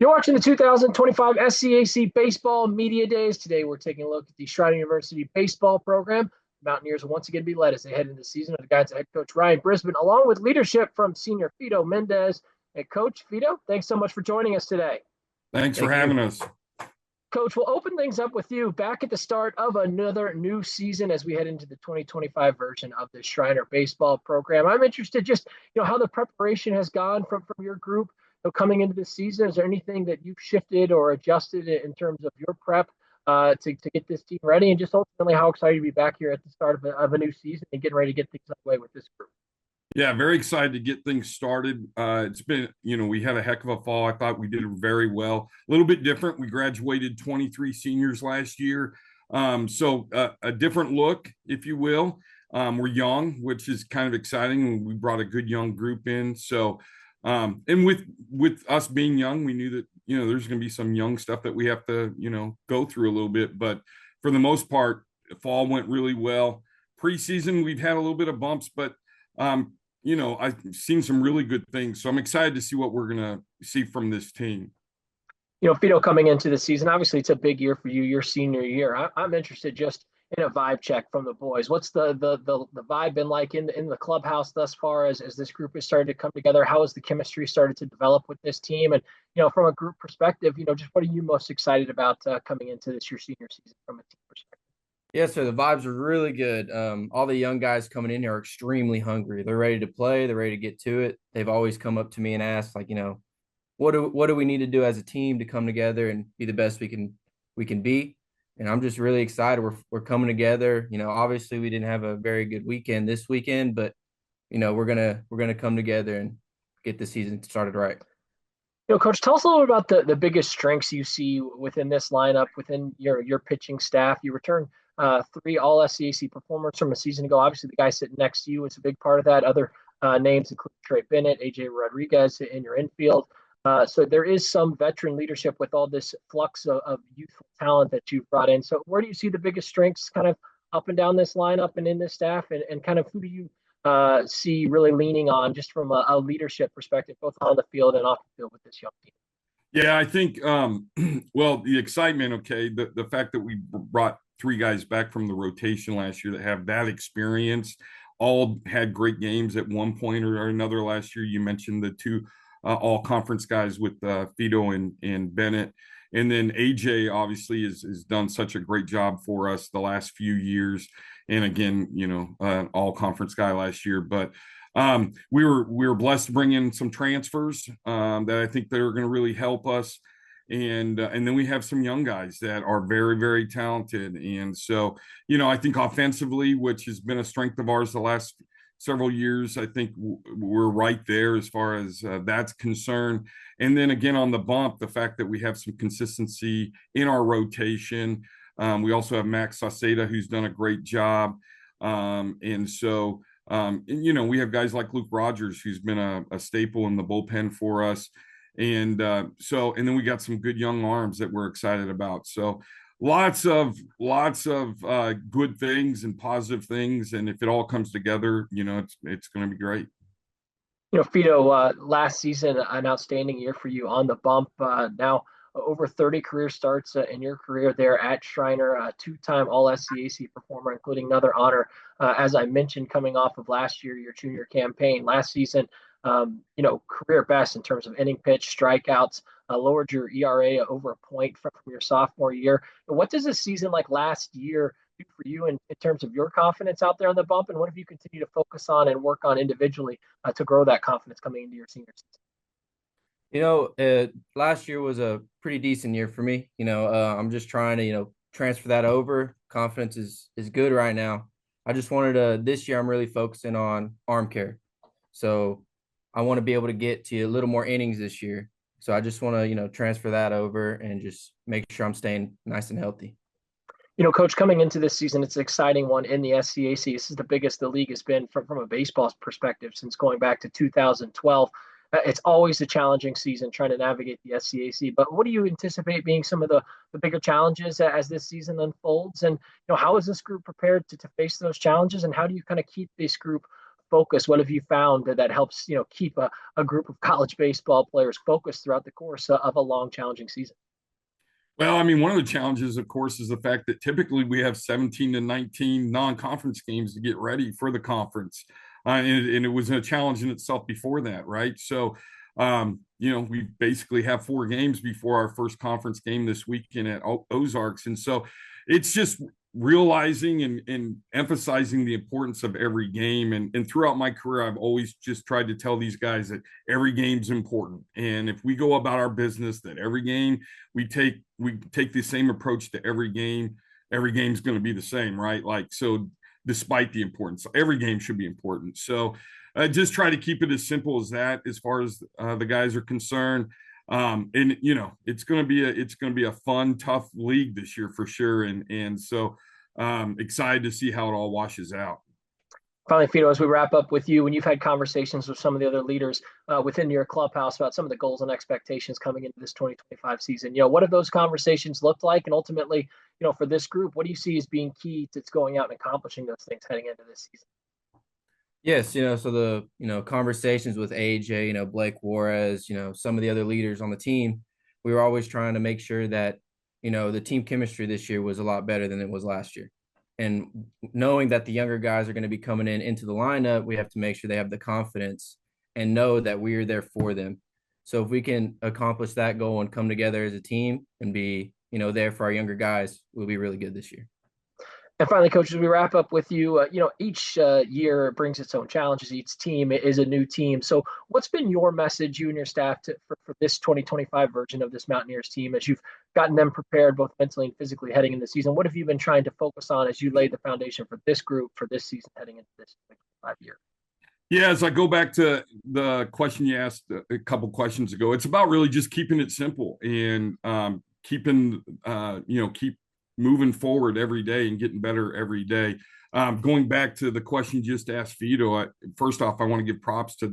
You're watching the 2025 SCAC Baseball Media Days. Today, we're taking a look at the Schreiner University baseball program. Mountaineers will once again be led as they head into the season under the guidance of head coach Ryan Brisbin, along with leadership from senior Fito Mendez. And Coach Fito, thanks so much for joining us today. Thanks for having us. Coach, we'll open things up with you back at the start of another new season as we head into the 2025 version of the Schreiner baseball program. I'm interested just, how the preparation has gone from your group coming into this season. Is there anything that you've shifted or adjusted in terms of your prep to get this team ready? And just ultimately how excited to be back here at the start of a new season and getting ready to get things underway with this group? Yeah, very excited to get things started. It's been, we had a heck of a fall. I thought we did very well. A little bit different. We graduated 23 seniors last year. So a different look, if you will. We're young, which is kind of exciting. We brought a good young group in. So, and with us being young, we knew that, there's going to be some young stuff that we have to, go through a little bit. But for the most part, fall went really well. Preseason, we've had a little bit of bumps, but I've seen some really good things. So I'm excited to see what we're going to see from this team. Fito, coming into the season, obviously it's a big year for you, your senior year. I'm interested just in a vibe check from the boys. What's the vibe been like in the clubhouse thus far as this group has started to come together? How has the chemistry started to develop with this team? And, from a group perspective, just what are you most excited about coming into your senior season from a team perspective? Yeah, so the vibes are really good. All the young guys coming in here are extremely hungry. They're ready to play. They're ready to get to it. They've always come up to me and asked, what do we need to do as a team to come together and be the best we can be? And I'm just really excited. We're coming together. Obviously we didn't have a very good weekend this weekend, but we're gonna come together and get the season started right. Coach, tell us a little about the biggest strengths you see within this lineup, within your pitching staff. You return 3 all SCAC performers from a season ago. Obviously, the guy sitting next to you is a big part of that. Other names include Trey Bennett, AJ Rodriguez in your infield. So there is some veteran leadership with all this flux of youthful talent that you've brought in. So where do you see the biggest strengths kind of up and down this lineup and in this staff? And kind of who do you see really leaning on just from a leadership perspective, both on the field and off the field with this young team? Yeah, I think, well, the excitement, okay, the fact that we brought 3 guys back from the rotation last year that have that experience, all had great games at one point or another last year. You mentioned the 2 all-conference guys with Fito and Bennett. And then AJ obviously has done such a great job for us the last few years. And again, all-conference guy last year. But we were blessed to bring in some transfers that I think that are going to really help us. And then we have some young guys that are very, very talented. And so, I think offensively, which has been a strength of ours the last several years, I think we're right there as far as that's concerned. And then again, on the bump, the fact that we have some consistency in our rotation. We also have Max Sauceda, who's done a great job. And so, we have guys like Luke Rogers, who's been a staple in the bullpen for us. And and then we got some good young arms that we're excited about. So lots of good things and positive things. And if it all comes together, it's going to be great. Fito, last season, an outstanding year for you on the bump. Now over 30 career starts in your career there at Schreiner, a 2-time All-SCAC performer, including another honor, as I mentioned, coming off of last year, your junior campaign. Last season, career best in terms of inning pitch, strikeouts, lowered your ERA over a point from your sophomore year. What does a season like last year do for you in terms of your confidence out there on the bump? And what have you continued to focus on and work on individually to grow that confidence coming into your senior season? Last year was a pretty decent year for me. I'm just trying to, transfer that over. Confidence is good right now. I just wanted to, this year I'm really focusing on arm care. So I want to be able to get to a little more innings this year. So I just want to, transfer that over and just make sure I'm staying nice and healthy. Coach, coming into this season, it's an exciting one in the SCAC. This is the biggest the league has been from a baseball perspective since going back to 2012. It's always a challenging season trying to navigate the SCAC. But what do you anticipate being some of the bigger challenges as this season unfolds? And how is this group prepared to face those challenges? And how do you kind of keep this group focus? What have you found that helps, keep a group of college baseball players focused throughout the course of a long, challenging season? Well, I mean, one of the challenges, of course, is the fact that typically we have 17 to 19 non-conference games to get ready for the conference. And it was a challenge in itself before that, right? So, we basically have 4 games before our first conference game this weekend at Ozarks. And so it's just realizing and emphasizing the importance of every game. And throughout my career, I've always just tried to tell these guys that every game's important. And if we go about our business, that every game we take the same approach to every game's going to be the same, right? Like, so despite the importance, every game should be important. So I just try to keep it as simple as that, as far as the guys are concerned. And it's going to be a fun, tough league this year for sure. And so excited to see how it all washes out. Finally, Fito, as we wrap up with you, when you've had conversations with some of the other leaders within your clubhouse about some of the goals and expectations coming into this 2025 season, what have those conversations looked like? And ultimately, for this group, what do you see as being key to going out and accomplishing those things heading into this season? Yes, so the, conversations with AJ, Blake Juarez, some of the other leaders on the team, we were always trying to make sure that, the team chemistry this year was a lot better than it was last year. And knowing that the younger guys are going to be coming into the lineup, we have to make sure they have the confidence and know that we are there for them. So if we can accomplish that goal and come together as a team and be, there for our younger guys, we'll be really good this year. And finally, Coach, as we wrap up with you, each year brings its own challenges. Each team is a new team. So what's been your message, you and your staff, for this 2025 version of this Mountaineers team, as you've gotten them prepared both mentally and physically heading into the season? What have you been trying to focus on as you lay the foundation for this group for this season heading into this 2025 year? Yeah, as I go back to the question you asked a couple questions ago, it's about really just keeping it simple and keep moving forward every day and getting better every day. Going back to the question you just asked Fito, first off, I want to give props to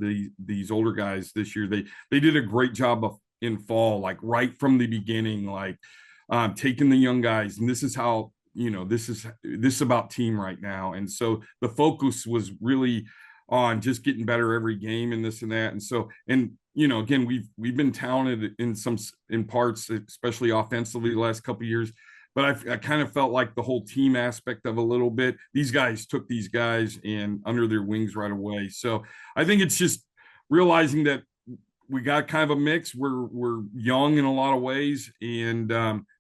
these older guys this year. They did a great job in fall, like right from the beginning, like taking the young guys. And this is how, this is about team right now. And so the focus was really on just getting better every game and this and that. And so, again, we've been talented in parts, especially offensively the last couple of years. But I kind of felt like the whole team aspect of a little bit, these guys took these guys and under their wings right away. So I think it's just realizing that we got kind of a mix. We're young in a lot of ways. And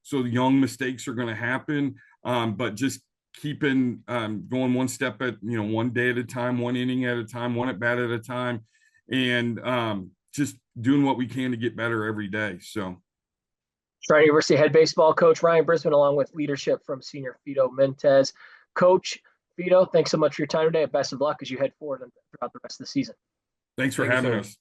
so the young mistakes are going to happen. But just keeping going one step at, one day at a time, one inning at a time, one at bat at a time, and just doing what we can to get better every day. So. Schreiner University head baseball coach Ryan Brisbin, along with leadership from senior Fito Mendez. Coach Fito, thanks so much for your time today. Best of luck as you head forward throughout the rest of the season. Thanks for having us.